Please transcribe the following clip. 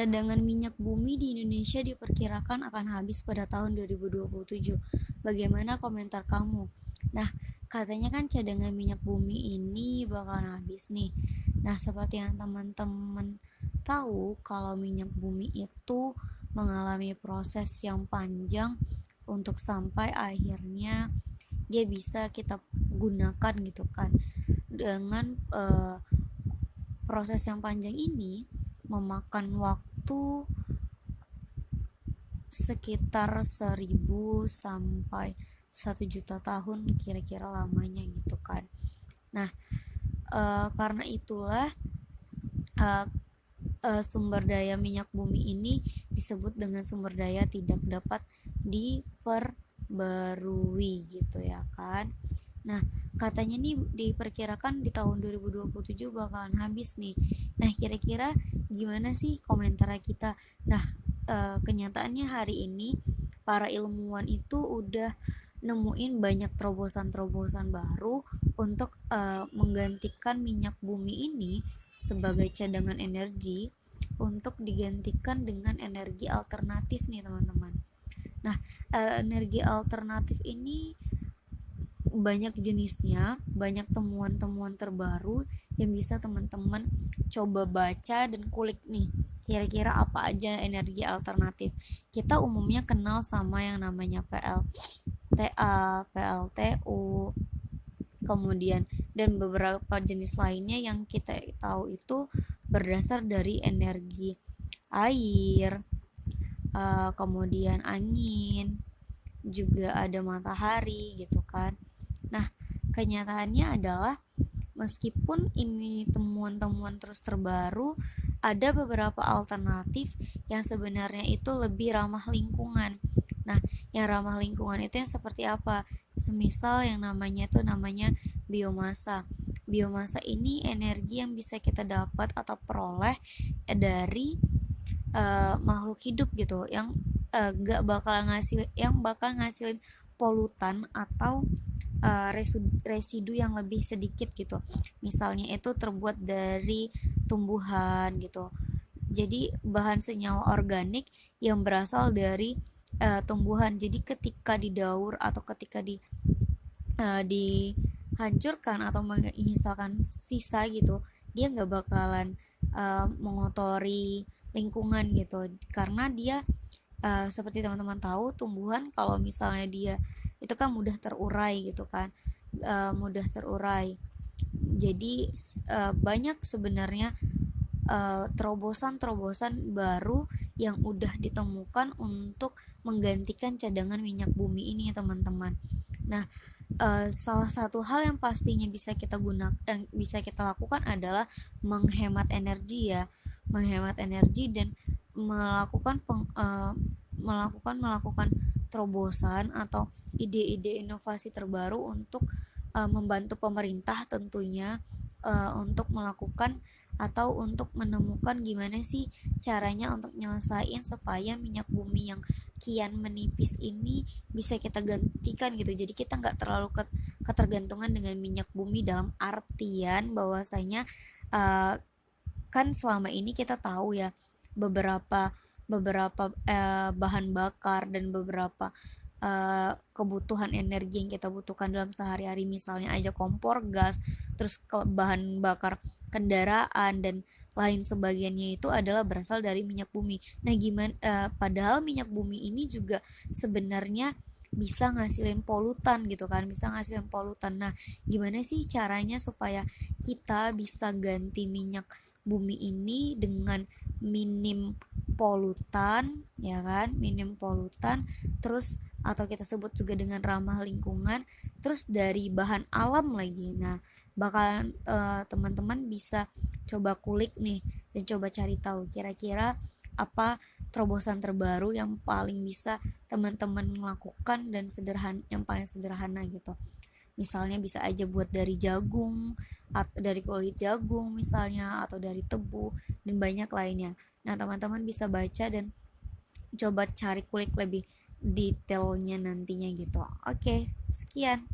cadangan minyak bumi di Indonesia diperkirakan akan habis pada tahun 2027. Bagaimana komentar kamu? Nah, katanya kan cadangan minyak bumi ini bakalan habis nih. Nah, seperti yang teman-teman tahu, kalau minyak bumi itu mengalami proses yang panjang untuk sampai akhirnya dia bisa kita gunakan gitu kan. Dengan proses yang panjang ini memakan waktu sekitar 1000 sampai 1 juta tahun kira-kira lamanya gitu kan. Nah, karena itulah uh, sumber daya minyak bumi ini disebut dengan sumber daya tidak dapat diperbarui gitu ya kan. Nah, katanya nih diperkirakan di tahun 2027 bakalan habis nih. Nah, kira-kira gimana sih komentar kita? Nah, kenyataannya hari ini para ilmuwan itu udah nemuin banyak terobosan-terobosan baru untuk menggantikan minyak bumi ini sebagai cadangan energi untuk digantikan dengan energi alternatif nih teman-teman. Nah, energi alternatif ini banyak jenisnya, banyak temuan-temuan terbaru yang bisa teman-teman coba baca dan kulik nih. Kira-kira apa aja energi alternatif? Kita umumnya kenal sama yang namanya PLTA, PLTU, kemudian dan beberapa jenis lainnya yang kita tahu itu berdasar dari energi air, kemudian angin, juga ada matahari gitu kan. Nah, kenyataannya adalah meskipun ini temuan-temuan terus terbaru, ada beberapa alternatif yang sebenarnya itu lebih ramah lingkungan. Nah, yang ramah lingkungan itu yang seperti apa? Semisal yang namanya biomasa. Biomasa ini energi yang bisa kita dapat atau peroleh dari makhluk hidup gitu, yang gak bakal ngasilin polutan atau residu yang lebih sedikit gitu. Misalnya itu terbuat dari tumbuhan gitu. Jadi bahan senyawa organik yang berasal dari tumbuhan. Jadi ketika didaur atau ketika dihancurkan atau misalkan sisa gitu, dia nggak bakalan mengotori lingkungan gitu, karena dia seperti teman-teman tahu, tumbuhan kalau misalnya dia itu kan mudah terurai gitu kan, mudah terurai. Jadi banyak sebenarnya terobosan-terobosan baru yang udah ditemukan untuk menggantikan cadangan minyak bumi ini teman-teman. Nah, salah satu hal yang pastinya bisa kita bisa kita lakukan adalah menghemat energi ya, menghemat energi dan melakukan melakukan terobosan atau ide-ide inovasi terbaru untuk membantu pemerintah tentunya untuk melakukan atau untuk menemukan gimana sih caranya untuk nyelesain supaya minyak bumi yang kian menipis ini bisa kita gantikan gitu. Jadi kita nggak terlalu ketergantungan dengan minyak bumi dalam artian bahwasanya uh, kan selama ini kita tahu ya, beberapa beberapa bahan bakar dan beberapa kebutuhan energi yang kita butuhkan dalam sehari-hari, misalnya aja kompor gas, terus bahan bakar kendaraan dan lain sebagainya itu adalah berasal dari minyak bumi. Nah, gimana padahal minyak bumi ini juga sebenarnya bisa ngasilin polutan gitu kan, bisa ngasilin polutan. Nah, gimana sih caranya supaya kita bisa ganti minyak bumi ini dengan minim polutan ya kan, minim polutan, terus atau kita sebut juga dengan ramah lingkungan, terus dari bahan alam lagi. Nah, bakalan teman-teman bisa coba kulik nih dan coba cari tahu kira-kira apa terobosan terbaru yang paling bisa teman-teman lakukan dan yang paling sederhana gitu. Misalnya bisa aja buat dari jagung, atau dari kulit jagung misalnya, atau dari tebu dan banyak lainnya. Nah, teman-teman bisa baca dan coba cari kulik lebih detailnya nantinya gitu. Oke, sekian.